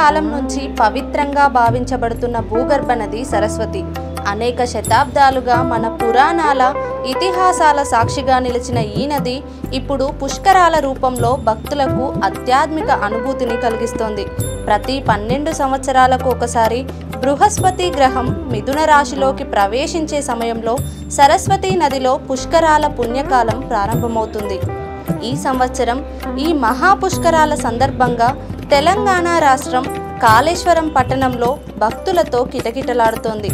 కాలం నుంచి పవిత్రంగా భావించబడుతున్న భూగర్భ నది సరస్వతి. అనేక శతాబ్దాలుగా మన పురాణాల ఇతిహాసాల సాక్షిగా నిలిచిన ఈ నది ఇప్పుడు పుష్కరాల రూపంలో భక్తులకు ఆధ్యాత్మిక అనుభూతిని కలిగిస్తోంది. ప్రతి 12 సంవత్సరాలకు ఒకసారి బృహస్పతి గ్రహం మిథున రాశిలోకి ప్రవేశించే సమయంలో సరస్వతి నదిలో పుష్కరాల పుణ్యకాలం ప్రారంభమవుతుంది. ఈ సంవత్సరం ఈ మహాపుష్కరాల సందర్భంగా తెలంగాణ రాష్ట్రం కాళేశ్వరం పట్టణంలో భక్తులతో కిటకిటలాడుతోంది.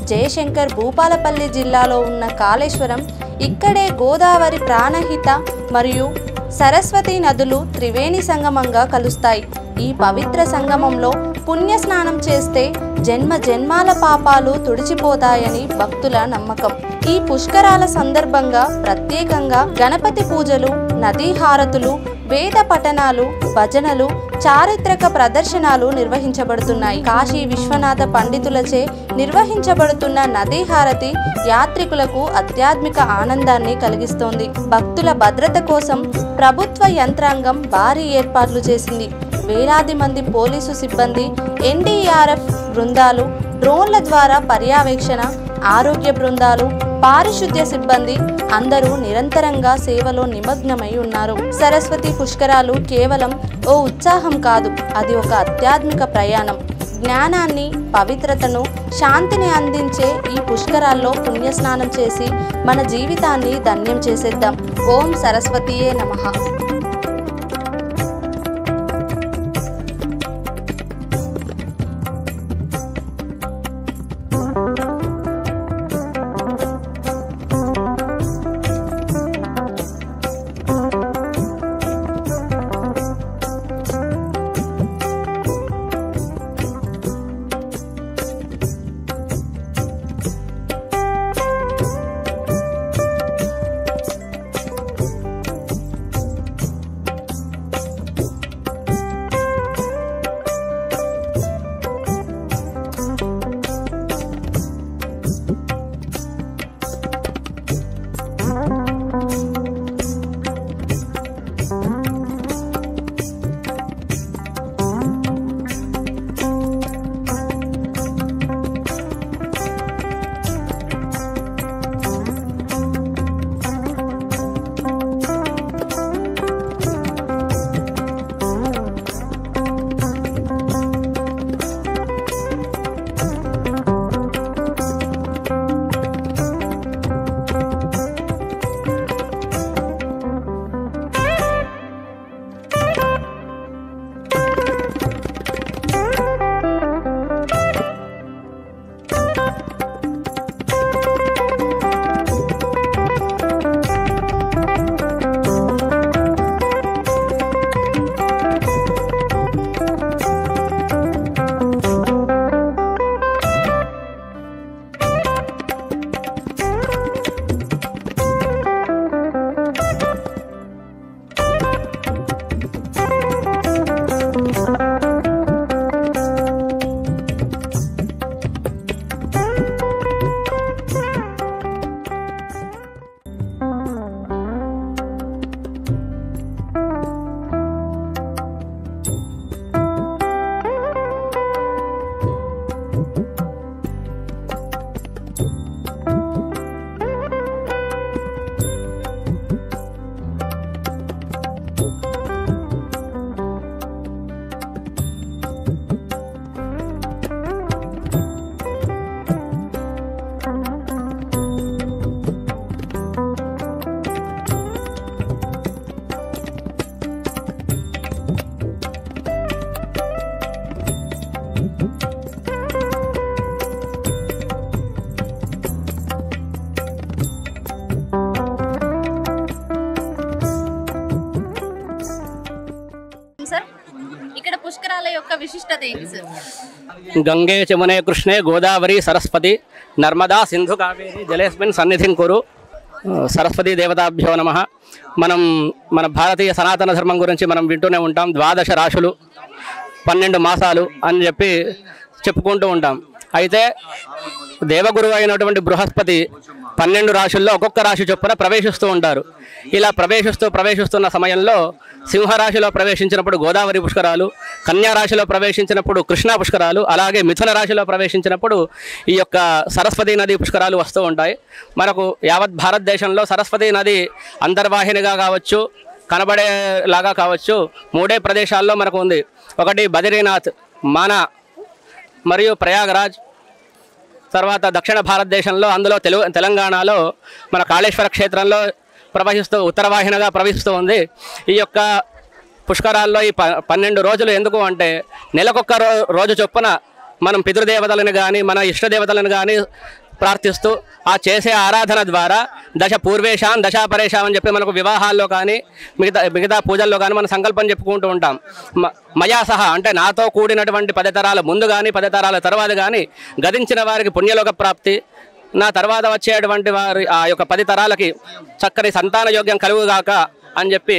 జయశంకర్ భూపాలపల్లి జిల్లాలో ఉన్న కాళేశ్వరం ఇక్కడే గోదావరి ప్రాణహిత మరియు సరస్వతి నదులు త్రివేణి సంగమంగా కలుస్తాయి. ఈ పవిత్ర సంగమంలో పుణ్యస్నానం చేస్తే జన్మ జన్మాల పాపాలు తుడిచిపోతాయని భక్తుల నమ్మకం. ఈ పుష్కరాల సందర్భంగా ప్రత్యేకంగా గణపతి పూజలు, నదీ హారతులు, వేద పఠనాలు, భజనలు, చారిత్రక ప్రదర్శనలు నిర్వహించబడుతున్నాయి. కాశీ విశ్వనాథ పండితులచే నిర్వహించబడుతున్న నదీ హారతి యాత్రికులకు ఆధ్యాత్మిక ఆనందాన్ని కలిగిస్తోంది. భక్తుల భద్రత కోసం ప్రభుత్వ యంత్రాంగం భారీ ఏర్పాట్లు చేసింది. వేలాది మంది పోలీసు సిబ్బంది, ఎన్డీఆర్ఎఫ్ బృందాలు, డ్రోన్ల ద్వారా పర్యవేక్షణ, ఆరోగ్య బృందాలు, పారిశుద్ధ్య సిబ్బంది అందరూ నిరంతరంగా సేవలో నిమగ్నమై ఉన్నారు. సరస్వతి పుష్కరాలు కేవలం ఓ ఉత్సాహం కాదు, అది ఒక ఆధ్యాత్మిక ప్రయాణం. జ్ఞానాన్ని, పవిత్రతను, శాంతిని అందించే ఈ పుష్కరాల్లో పుణ్యస్నానం చేసి మన జీవితాన్ని ధన్యం చేసేద్దాం. ఓం సరస్వతియే నమః. गंगे चमुने कृष्णे गोदावरी सरस्वती नर्मदा सिंधु कावेरी जलेस्मिन् सन्निधिं कुरु सरस्वती देवताभ्यो नमः। మనం మన భారతీయ సనాతన ధర్మం గురించి మనం వింటూనే ఉంటాం. 12 రాశులు 12 మాసాలు అని చెప్పి చెప్పుకుంటూ ఉంటాం. అయితే దేవగురువు అయినటువంటి బృహస్పతి 12 రాశుల్లో ఒక్కొక్క రాశి చొప్పున ప్రవేశిస్తూ ఉంటారు. ఇలా ప్రవేశిస్తున్న సమయంలో సింహరాశిలో ప్రవేశించినప్పుడు గోదావరి పుష్కరాలు, కన్యా రాశిలో ప్రవేశించినప్పుడు కృష్ణా పుష్కరాలు, అలాగే మిథున రాశిలో ప్రవేశించినప్పుడు ఈ యొక్క సరస్వతీ నది పుష్కరాలు వస్తూ ఉంటాయి. మనకు యావత్ భారతదేశంలో సరస్వతీ నది అంతర్వాహినిగా కావచ్చు, కనబడేలాగా కావచ్చు, 3 ప్రదేశాల్లో మనకు ఉంది. ఒకటి బద్రీనాథ్, మానా మరియు ప్రయాగరాజ్. తర్వాత దక్షిణ భారతదేశంలో అందులో తెలంగాణలో మన కాళేశ్వర క్షేత్రంలో ప్రవహిస్తూ ఉత్తరవాహినిగా ప్రవహిస్తూ ఉంది. ఈ యొక్క పుష్కరాల్లో ఈ 12 రోజులు ఎందుకు అంటే నెలకొక్క రోజు చొప్పున మనం పితృదేవతలను కానీ మన ఇష్టదేవతలను కానీ ప్రార్థిస్తూ ఆ చేసే ఆరాధన ద్వారా దశ పూర్వేశాం దశాపరేశాం అని చెప్పి మనకు వివాహాల్లో కానీ మిగతా పూజల్లో కానీ మనం సంకల్పం చెప్పుకుంటూ ఉంటాం. మయా సహా అంటే నాతో కూడినటువంటి 10 తరాల ముందు కానీ 10 తరాల తర్వాత కానీ గతించిన వారికి పుణ్యలోక ప్రాప్తి, నా తర్వాత వచ్చేటువంటి వారి ఆ యొక్క 10 తరాలకి చక్కని సంతాన యోగ్యం కలుగుగాక అని చెప్పి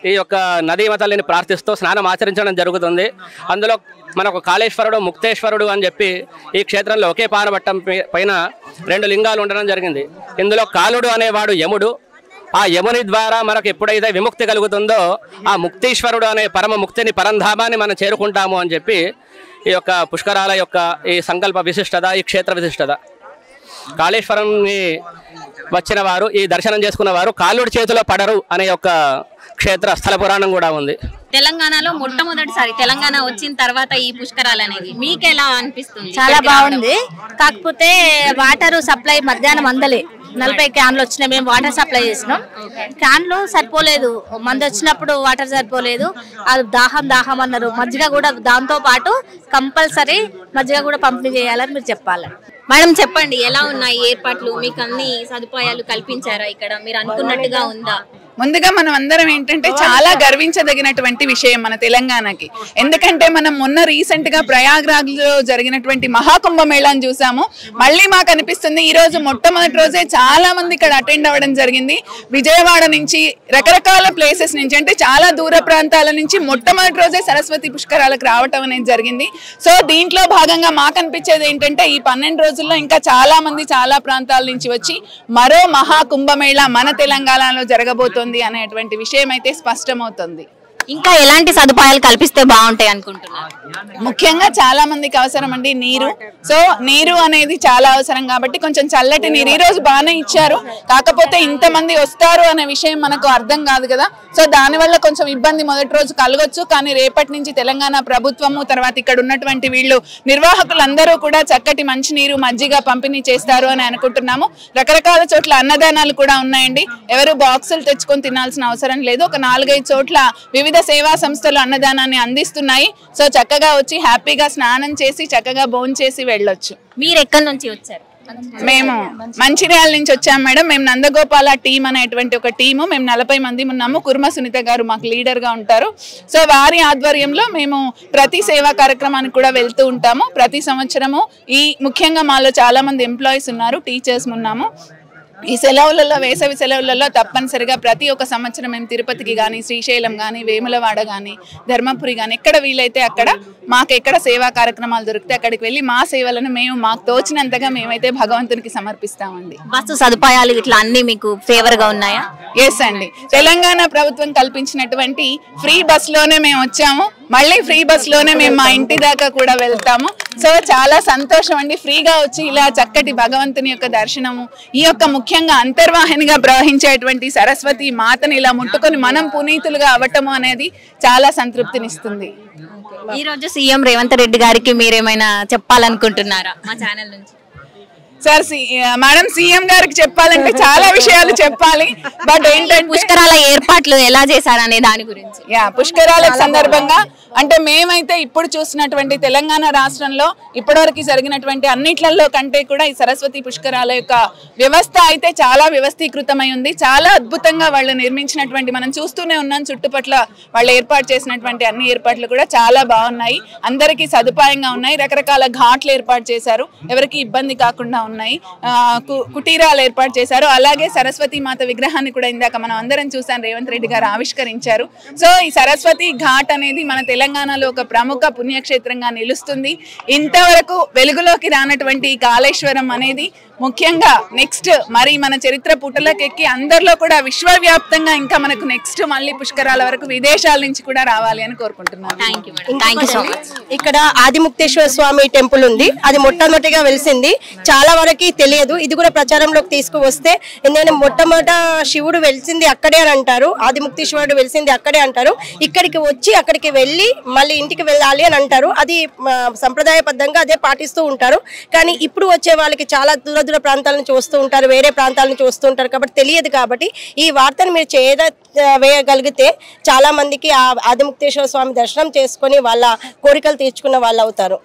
ఈ యొక్క నదీమ తల్లిని ప్రార్థిస్తూ స్నానం ఆచరించడం జరుగుతుంది. అందులో మనకు కాళేశ్వరుడు, ముక్తేశ్వరుడు అని చెప్పి ఈ క్షేత్రంలో ఒకే పానబట్టం పైన 2 లింగాలు ఉండడం జరిగింది. ఇందులో కాలుడు అనేవాడు యముడు. ఆ యముని ద్వారా మనకు ఎప్పుడైతే విముక్తి కలుగుతుందో ఆ ముక్తీశ్వరుడు అనే పరమ ముక్తిని, పరంధామాన్ని మనం చేరుకుంటాము అని చెప్పి ఈ యొక్క పుష్కరాల యొక్క ఈ సంకల్ప విశిష్టత, ఈ క్షేత్ర విశిష్టత. కాళేశ్వరంని వచ్చిన వారు, ఈ దర్శనం చేసుకున్న వారు కాలుడి చేతిలో పడరు అనే యొక్క క్షేత్ర స్థల పురాణం కూడా ఉంది. తెలంగాణలో మొట్టమొదటిసారి తెలంగాణ వచ్చిన తర్వాత ఈ పుష్కరాలు అనేది మీకు ఎలా అనిపిస్తుంది? చాలా బాగుంది. కాకపోతే వాటర్ సప్లై మధ్యాహ్నం అందలే 40 క్యాన్లు వచ్చినాయి. మేము వాటర్ సప్లై చేసినాం. క్యాన్లు సరిపోలేదు, మంది వచ్చినప్పుడు వాటర్ సరిపోలేదు. అది దాహం అన్నారు. మజ్జిగ కూడా దాంతో పాటు కంపల్సరీ మజ్జిగ కూడా పంపిణీ చేయాలని మీరు చెప్పాలి. మేడం చెప్పండి, ఎలా ఉన్నాయి ఏర్పాట్లు? మీకు అన్ని సదుపాయాలు కల్పించారా? ఇక్కడ మీరు అనుకున్నట్టుగా ఉందా? ముందుగా మనం అందరం ఏంటంటే చాలా గర్వించదగినటువంటి విషయం మన తెలంగాణకి. ఎందుకంటే మనం మొన్న రీసెంట్ గా ప్రయాగ్రాజ్ లో జరిగినటువంటి మహాకుంభమేళాను చూసాము. మళ్ళీ మాకు అనిపిస్తుంది ఈ రోజు మొట్టమొదటి రోజే చాలా మంది ఇక్కడ అటెండ్ అవ్వడం జరిగింది. విజయవాడ నుంచి రకరకాల ప్లేసెస్ నుంచి, అంటే చాలా దూర ప్రాంతాల నుంచి మొట్టమొదటి రోజే సరస్వతి పుష్కరాలకు రావటం అనేది జరిగింది. సో దీంట్లో భాగంగా మాకు అనిపించేది ఏంటంటే ఈ 12 రోజుల్లో ఇంకా చాలా మంది చాలా ప్రాంతాల నుంచి వచ్చి మరో మహాకుంభమేళా మన తెలంగాణలో జరగబోతోంది అనేటువంటి విషయం అయితే స్పష్టమవుతుంది. ఇంకా ఎలాంటి సదుపాయాలు కల్పిస్తే బాగుంటాయి అనుకుంటున్నారు? ముఖ్యంగా చాలా మందికి అవసరం అండి నీరు. సో నీరు అనేది చాలా అవసరం కాబట్టి కొంచెం చల్లటి నీరు ఈ రోజు బాగానే ఇచ్చారు. కాకపోతే ఇంతమంది వస్తారు అనే విషయం మనకు అర్థం కాదు కదా. సో దానివల్ల కొంచెం ఇబ్బంది మొదటి రోజు కలగొచ్చు. కానీ రేపటి నుంచి తెలంగాణ ప్రభుత్వము, తర్వాత ఇక్కడ ఉన్నటువంటి వీళ్ళు నిర్వాహకులందరూ కూడా చక్కటి మంచినీరు, మజ్జిగ పంపిణీ చేస్తారు అని అనుకుంటున్నాము. రకరకాల చోట్ల అన్నదానాలు కూడా ఉన్నాయండి. ఎవరు బాక్సులు తెచ్చుకొని తినాల్సిన అవసరం లేదు. ఒక 4-5 చోట్ల వివిధ సేవా సంస్థలు అన్నదానాన్ని అందిస్తున్నాయి. సో చక్కగా వచ్చి హ్యాపీగా స్నానం చేసి చక్కగా భోంచేసి వెళ్ళొచ్చు. మీరు ఎక్కడి నుంచి వచ్చారు? మేము మంచిర్యాల నుంచి వచ్చాం మేడం. మేము నందగోపాల టీం అనేటువంటి ఒక టీము, మేము 40 మంది ఉన్నాము. కుర్మ సునీత గారు మాకు లీడర్ గా ఉంటారు. సో వారి ఆధ్వర్యంలో మేము ప్రతి సేవా కార్యక్రమానికి కూడా వెళ్తూ ఉంటాము. ప్రతి సంవత్సరము ముఖ్యంగా మాలో చాలా మంది ఎంప్లాయీస్ ఉన్నారు, టీచర్స్ ఉన్నాము. ఈ సెలవులలో, వేసవి సెలవులలో తప్పనిసరిగా ప్రతి ఒక్క సంవత్సరం మేము తిరుపతికి కానీ, శ్రీశైలం కానీ, వేములవాడ కానీ, ధర్మపురి కానీ ఎక్కడ వీలైతే అక్కడ మాకు ఎక్కడ సేవా కార్యక్రమాలు దొరికితే అక్కడికి వెళ్ళి మా సేవలను మేము మాకు తోచినంతగా మేమైతే భగవంతునికి సమర్పిస్తామండి. బస్సు సదుపాయాలు ఇట్లా అన్ని మీకు ఫేవర్ గా ఉన్నాయా? ఎస్ అండి. తెలంగాణ ప్రభుత్వం కల్పించినటువంటి ఫ్రీ బస్ లోనే మేము వచ్చాము. మళ్ళీ ఫ్రీ బస్ లోనే మేము మా ఇంటి దాకా కూడా వెళ్తాము. సో చాలా సంతోషం అండి. ఫ్రీగా వచ్చి ఇలా చక్కటి భగవంతుని యొక్క దర్శనము, ఈ యొక్క ముఖ్యంగా అంతర్వాహినిగా ప్రవహించేటువంటి సరస్వతి మాతని ఇలా ముట్టుకొని మనం పునీతులుగా అవ్వటము అనేది చాలా సంతృప్తినిస్తుంది. ఈ రోజు సీఎం రేవంత్ రెడ్డి గారికి మీరేమైనా చెప్పాలనుకుంటున్నారా మా ఛానల్ నుంచి? సార్ మేడం, సీఎం గారికి చెప్పాలంటే చాలా విషయాలు చెప్పాలి. బట్ ఏంటంటే పుష్కరాల ఏర్పాట్లు ఎలా చేశారనే దాని గురించి. పుష్కరాల సందర్భంగా అంటే మేమైతే ఇప్పుడు చూసినటువంటి తెలంగాణ రాష్ట్రంలో ఇప్పటివరకు జరిగినటువంటి అన్నిట్లలో కంటే కూడా ఈ సరస్వతి పుష్కరాల యొక్క వ్యవస్థ అయితే చాలా వ్యవస్థీకృతమై ఉంది. చాలా అద్భుతంగా వాళ్ళు నిర్మించినటువంటి మనం చూస్తూనే ఉన్నాం. చుట్టుపట్ల వాళ్ళు ఏర్పాటు చేసినటువంటి అన్ని ఏర్పాట్లు కూడా చాలా బాగున్నాయి. అందరికీ సదుపాయంగా ఉన్నాయి. రకరకాల ఘాట్లు ఏర్పాటు చేశారు, ఎవరికి ఇబ్బంది కాకుండా ఉన్నాయి. కుటీరాలు ఏర్పాటు చేశారు. అలాగే సరస్వతి మాత విగ్రహాన్ని కూడా ఇందాక మనం అందరం చూసాం, రేవంత్ రెడ్డి గారు ఆవిష్కరించారు. సో ఈ సరస్వతి ఘాట్ అనేది మన తెలంగాణలో ఒక ప్రముఖ పుణ్యక్షేత్రంగా నిలుస్తుంది. ఇంతవరకు వెలుగులోకి రానటువంటి కాళేశ్వరం అనేది ముఖ్యంగా నెక్స్ట్ మరి మన చరిత్ర పుటలకెక్కి అందరిలో కూడా విశ్వవ్యాప్తంగా ఇంకా మనకు నెక్స్ట్ మళ్ళీ పుష్కరాల వరకు విదేశాల నుంచి కూడా రావాలి అని కోరుకుంటున్నాను. Thank you so much. ఇక్కడ ఆదిముక్తేశ్వర స్వామి టెంపుల్ ఉంది. అది మొట్టమొదటిగా వెలిసింది, చాలా వరకు తెలియదు. ఇది కూడా ప్రచారంలోకి తీసుకువస్తే, ఎందుకంటే మొట్టమొదట శివుడు వెలిసింది అక్కడే అని అంటారు, ఆదిముక్తేశ్వరుడు వెలిసింది అక్కడే అంటారు. ఇక్కడికి వచ్చి అక్కడికి వెళ్ళి మళ్ళీ ఇంటికి వెళ్ళాలి అని అంటారు. అది సంప్రదాయబద్ధంగా అదే పాటిస్తూ ఉంటారు. కానీ ఇప్పుడు వచ్చే వాళ్ళకి చాలా దూర దూర ప్రాంతాల నుంచి వస్తూ ఉంటారు, వేరే ప్రాంతాల నుంచి వస్తూ ఉంటారు, కాబట్టి తెలియదు. కాబట్టి ఈ వార్తను మీరు వేయగలిగితే చాలా మందికి ఆ ఆదిముక్తేశ్వర స్వామి దర్శనం చేసుకొని వాళ్ళ కోరికలు తీర్చుకున్న వాళ్ళు అవుతారు.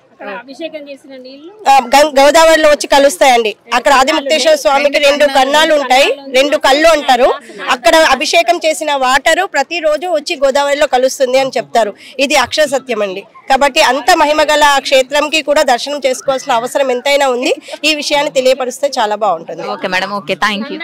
గోదావరిలో వచ్చి కలుస్తాయండి. అక్కడ ఆదిముక్తేశ్వర స్వామికి 2 కన్నాలు ఉంటాయి, 2 కళ్ళు అంటారు. అక్కడ అభిషేకం చేసిన వాటరు ప్రతిరోజు వచ్చి గోదావరిలో కలుస్తుంది అని చెప్తారు. ఇది అక్షర సత్యం అండి. కాబట్టి అంత మహిమగల క్షేత్రంకి కూడా దర్శనం చేసుకోవాల్సిన అవసరం ఎంతైనా ఉంది. ఈ విషయాన్ని తెలియపరిస్తే చాలా బాగుంటుంది. Okay madam, okay, thank you.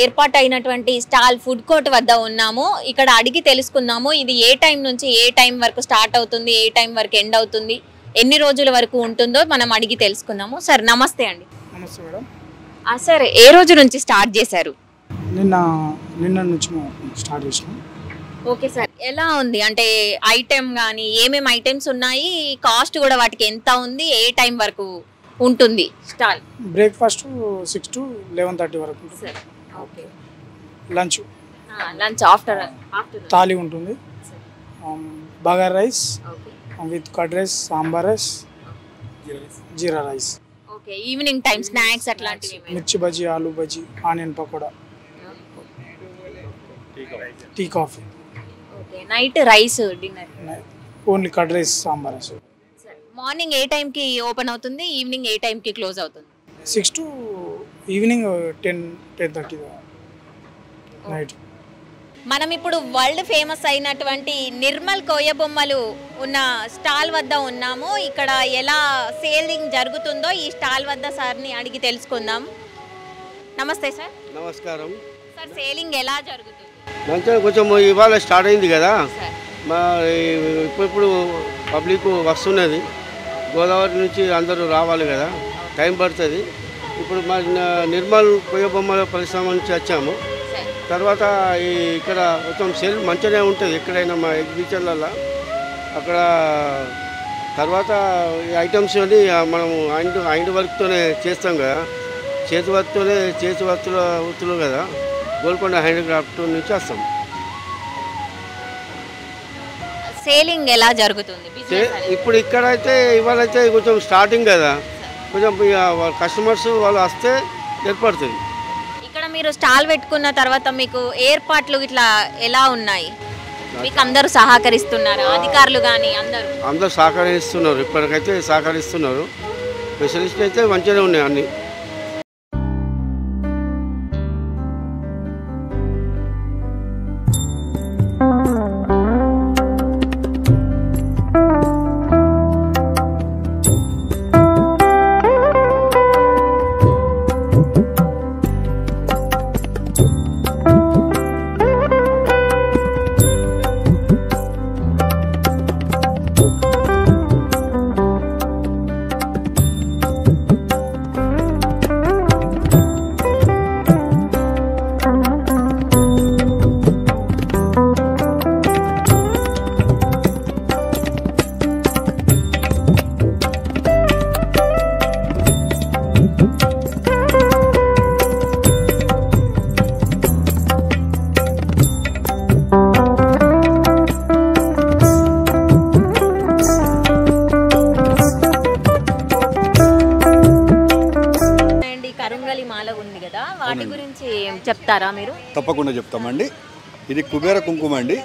ఏర్పాటు అయినటువంటి స్టాల్ ఫుడ్ కోర్ట్ వద్ద ఉన్నాము. ఇక్కడ అడిగి తెలుసుకుందాము ఇది ఏ టైం నుంచి ఏ టైం వరకు స్టార్ట్ అవుతుంది, ఏ టైం వరకు ఎండ్ అవుతుంది, ఎన్ని రోజుల వరకు ఉంటుందో మనం అడిగి తెలుసుకుందాము. సార్ నమస్తే అండి. నమస్తే మేడం. సార్ ఏ రోజు నుంచి స్టార్ట్ చేశారు? నిన్న నుంచి స్టార్ట్ చేసినాం. ఓకే సార్, ఎలా ఉంది అంటే ఐటెం కానీ ఏమేమి ఐటమ్స్ ఉన్నాయి, కాస్ట్ కూడా వాటికి ఎంత ఉంది, ఏ టైం వరకు ఉంటుంది స్టాల్? బ్రేక్ఫాస్ట్ 6 to 11:30 వరకు ఉంటుంది. ఓకే. లంచ్ ఆఫ్టర్ థాలీ ఉంటుంది, bagara rice with curd rice, sambar rice, jeera rice. Okay. Evening time snacks అట్లాంటివి, mirchi bajji, aloo bajji, onion pakoda, tea coffee. Okay. Night rice dinner only curd rice, sambar rice. Morning ఏ టైం కి ఓపెన్ అవుతుంది, evening ఏ time కి close అవుతుంది? 6 to ఈవినింగ్ 10:30 నైట్. మనం ఇప్పుడు వరల్డ్ ఫేమస్ అయినటువంటి నిర్మల్ కోయ బొమ్మలు ఉన్న స్టాల్ వద్ద ఉన్నాము. ఇక్కడ ఎలా సేలింగ్ జరుగుతుందో ఈ స్టాల్ వద్ద సార్ని అడిగి తెలుసుకుందాం. నమస్తే సార్. నమస్కారం సార్, సేలింగ్ ఎలా జరుగుతుంది? మంచిగా కొంచెం ఇవాళ స్టార్ట్ అయింది కదా, సార్ మరి ఇప్పుడు పబ్లిక్ వస్తున్నది, గోదావరి నుంచి అందరూ రావాలి కదా, టైం పడుతుంది. ఇప్పుడు మా నిర్మల్ కొయ్య బొమ్మల పరిశ్రమ నుంచి వచ్చాము. తర్వాత ఇక్కడ కొంచెం సేల్ మంచిగానే ఉంటుంది ఎక్కడైనా మా ఎగ్జిబిషన్లలో. అక్కడ తర్వాత ఈ ఐటమ్స్ అన్నీ మనం హ్యాండ్ వర్క్తోనే చేస్తాం కదా, చేతి వృత్తులు కదా, గోల్కొండ హ్యాండిక్రాఫ్ట్ నుంచి వస్తాం. సేలింగ్ ఎలా జరుగుతుంది? ఇప్పుడు ఇక్కడైతే ఇవాళైతే కొంచెం స్టార్టింగ్ కదా, కొంచెం కస్టమర్స్ వాళ్ళు వస్తే ఏర్పడుతుంది. ఇక్కడ మీరు స్టాల్ పెట్టుకున్న తర్వాత మీకు ఏర్పాట్లు ఇట్లా ఎలా ఉన్నాయి? మీకు అందరూ సహకరిస్తున్నారు, అధికారులు కానీ అందరూ సహకరిస్తున్నారు, ఇప్పటికైతే సహకరిస్తున్నారు. స్పెషలిస్ట్ అయితే మంచిగానే ఉన్నాయి అన్నీ. వాటి గురించి చెప్తారా మీరు? తప్పకుండా చెప్తామండి. ఇది కుబేర కుంకుమ అండి.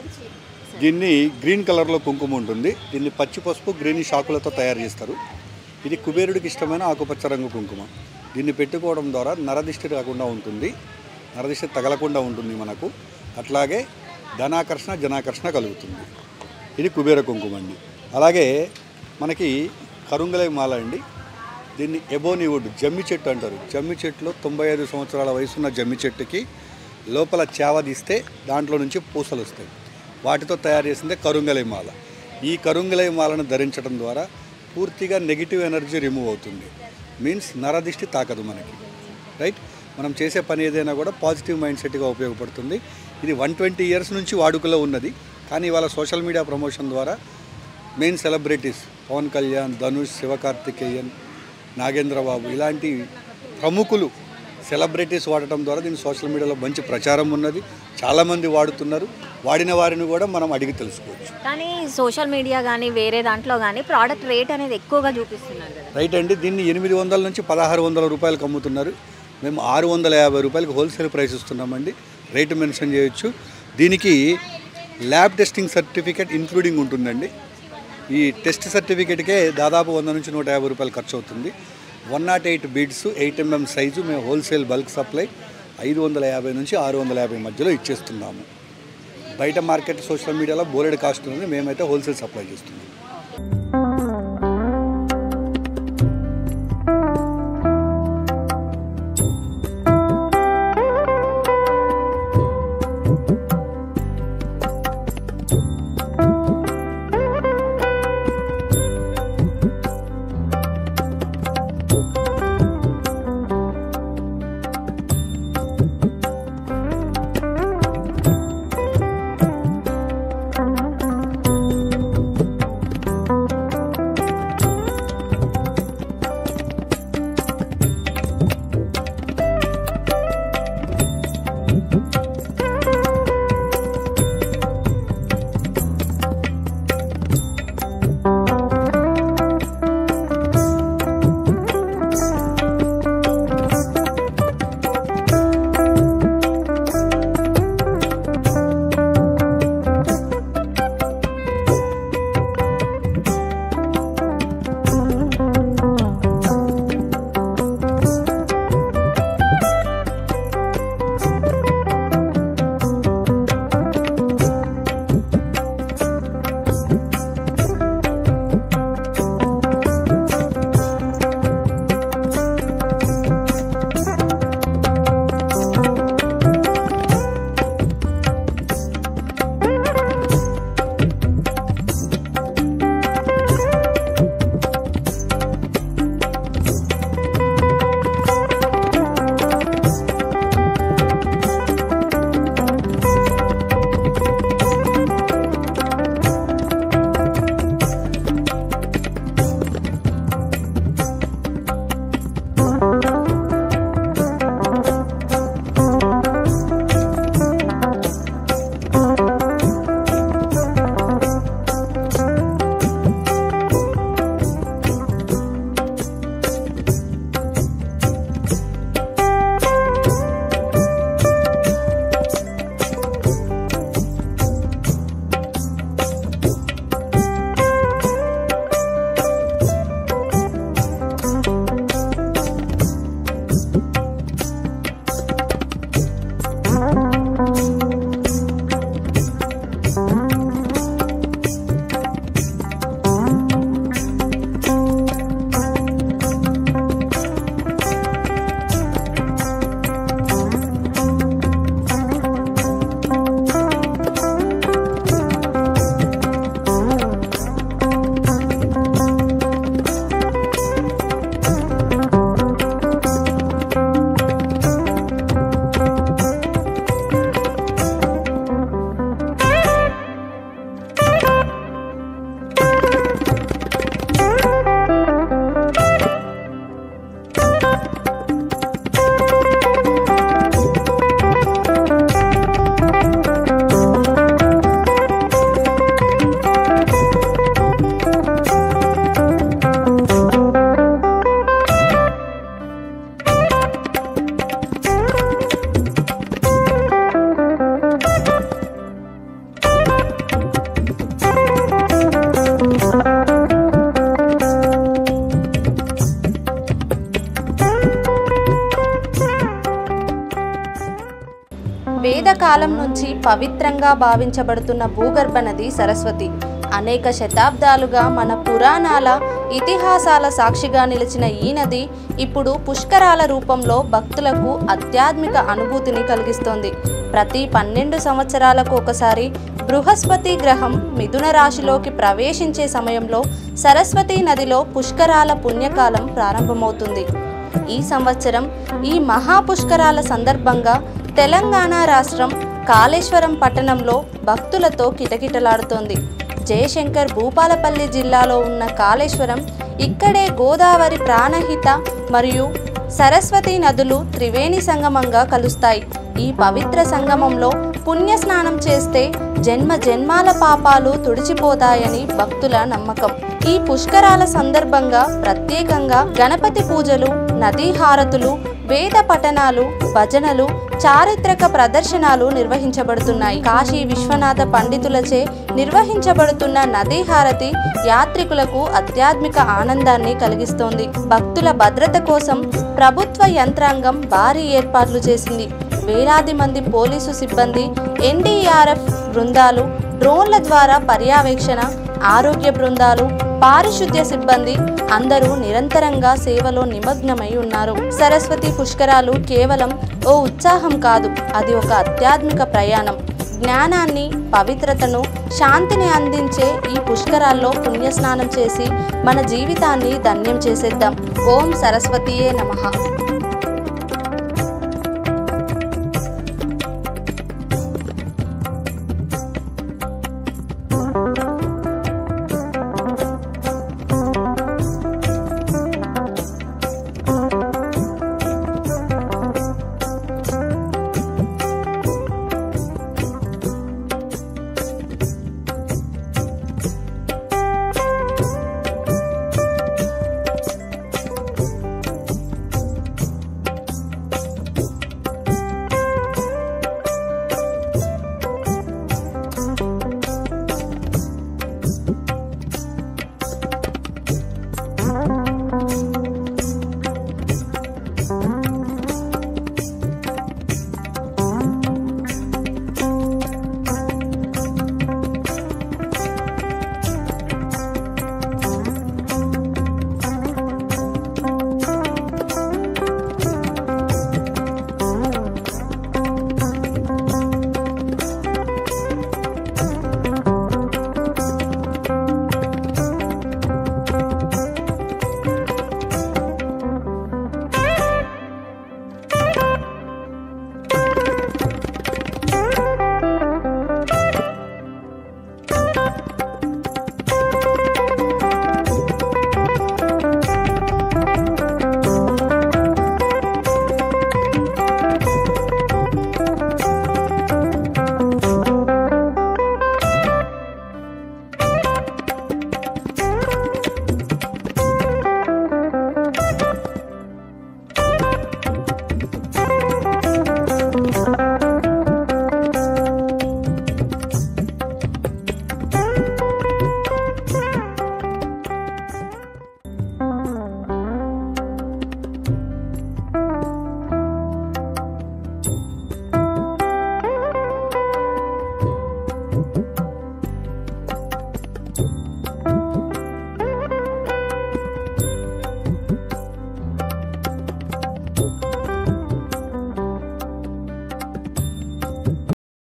దీన్ని గ్రీన్ కలర్లో కుంకుమ ఉంటుంది. దీన్ని పచ్చి పసుపు గ్రీనిష్ ఆకులతో తయారు చేస్తారు. ఇది కుబేరుడికి ఇష్టమైన ఆకుపచ్చ రంగు కుంకుమ. దీన్ని పెట్టుకోవడం ద్వారా నరదిష్టి రాకుండా ఉంటుంది, నరదిష్టి తగలకుండా ఉంటుంది మనకు. అట్లాగే ధనాకర్షణ జనాకర్షణ కలుగుతుంది. ఇది కుబేర కుంకుమ అండి. అలాగే మనకి కరుంగలై మాల అండి. దీన్ని ఎబోనీ వుడ్, జమ్మి చెట్టు అంటారు. జమ్మి చెట్టులో 95 సంవత్సరాల వయసున్న జమ్మి చెట్టుకి లోపల చావ తీస్తే దాంట్లో నుంచి పూసలు వస్తాయి. వాటితో తయారు చేసిందే కరుంగలై మాల. ఈ కరుంగలై మాలను ధరించడం ద్వారా పూర్తిగా నెగిటివ్ ఎనర్జీ రిమూవ్ అవుతుంది. మీన్స్ నరదిష్టి తాకదు మనకి, రైట్. మనం చేసే పని ఏదైనా కూడా పాజిటివ్ మైండ్ సెట్గా ఉపయోగపడుతుంది. ఇది 120 years నుంచి వాడుకలో ఉన్నది. కానీ ఇవాళ సోషల్ మీడియా ప్రమోషన్ ద్వారా మెయిన్ సెలబ్రిటీస్ పవన్ కళ్యాణ్, ధనుష్, శివకార్తికేయన్, నాగేంద్రబాబు ఇలాంటి ప్రముఖులు సెలబ్రిటీస్ వాడటం ద్వారా దీని సోషల్ మీడియాలో మంచి ప్రచారం ఉన్నది. చాలామంది వాడుతున్నారు. వాడిన వారిని కూడా మనం అడిగి తెలుసుకోవచ్చు. కానీ సోషల్ మీడియా కానీ వేరే దాంట్లో కానీ ప్రోడక్ట్ రేట్ అనేది ఎక్కువగా చూపిస్తున్నారు కదా. రైట్ అండి. దీన్ని 800 నుంచి 1600 రూపాయలకు అమ్ముతున్నారు. మేము 650 రూపాయలకు హోల్సేల్ ప్రైస్ ఇస్తున్నామండి. రేటు మెన్షన్ చేయొచ్చు. దీనికి ల్యాబ్ టెస్టింగ్ సర్టిఫికేట్ ఇంక్లూడింగ్ ఉంటుందండి. ఈ టెస్ట్ సర్టిఫికేట్కే దాదాపు 100 నుంచి 150 రూపాయలు ఖర్చు అవుతుంది. 108 బీడ్స్ 8 mm సైజు మేము హోల్సేల్ బల్క్ సప్లై 550 నుంచి 650 మధ్యలో ఇచ్చేస్తున్నాము. బయట మార్కెట్ సోషల్ మీడియాలో బోలెడ్ కాస్ట్ ఉంది. మేమైతే హోల్సేల్ సప్లై చేస్తున్నాము. వేదకాలం నుంచి పవిత్రంగా భావించబడుతున్న భూగర్భ నది సరస్వతి అనేక శతాబ్దాలుగా మన పురాణాల ఇతిహాసాల సాక్షిగా నిలిచిన ఈ నది ఇప్పుడు పుష్కరాల రూపంలో భక్తులకు ఆధ్యాత్మిక అనుభూతిని కలిగిస్తోంది. ప్రతి 12 సంవత్సరాలకు ఒకసారి బృహస్పతి గ్రహం మిథున రాశిలోకి ప్రవేశించే సమయంలో సరస్వతీ నదిలో పుష్కరాల పుణ్యకాలం ప్రారంభమవుతుంది. ఈ సంవత్సరం ఈ మహాపుష్కరాల సందర్భంగా తెలంగాణ రాష్ట్రం కాళేశ్వరం పట్టణంలో భక్తులతో కిటకిటలాడుతోంది. జయశంకర్ భూపాలపల్లి జిల్లాలో ఉన్న కాళేశ్వరం ఇక్కడే గోదావరి ప్రాణహిత మరియు సరస్వతి నదులు త్రివేణి సంగమంగా కలుస్తాయి. ఈ పవిత్ర సంగమంలో పుణ్యస్నానం చేస్తే జన్మ జన్మాల పాపాలు తుడిచిపోతాయని భక్తుల నమ్మకం. ఈ పుష్కరాల సందర్భంగా ప్రత్యేకంగా గణపతి పూజలు, నదీ హారతులు, వేద పఠనాలు, భజనలు, చారిత్రక ప్రదర్శనలు నిర్వహించబడుతున్నాయి. కాశీ విశ్వనాథ పండితులచే నిర్వహించబడుతున్న నదీ హారతి యాత్రికులకు ఆధ్యాత్మిక ఆనందాన్ని కలిగిస్తోంది. భక్తుల భద్రత కోసం ప్రభుత్వ యంత్రాంగం భారీ ఏర్పాట్లు చేసింది. వేలాది మంది పోలీసు సిబ్బంది, ఎన్డీఆర్ఎఫ్ బృందాలు, డ్రోన్ల ద్వారా పర్యవేక్షణ, ఆరోగ్య బృందాలు, పారిశుద్ధ్య సిబ్బంది అందరూ నిరంతరంగా సేవలో నిమగ్నమై ఉన్నారు. సరస్వతి పుష్కరాలు కేవలం ఓ ఉత్సాహం కాదు, అది ఒక ఆధ్యాత్మిక ప్రయాణం. జ్ఞానాన్ని, పవిత్రతను, శాంతిని అందించే ఈ పుష్కరాల్లో పుణ్యస్నానం చేసి మన జీవితాన్ని ధన్యం చేసేద్దాం. ఓం సరస్వతియే నమః.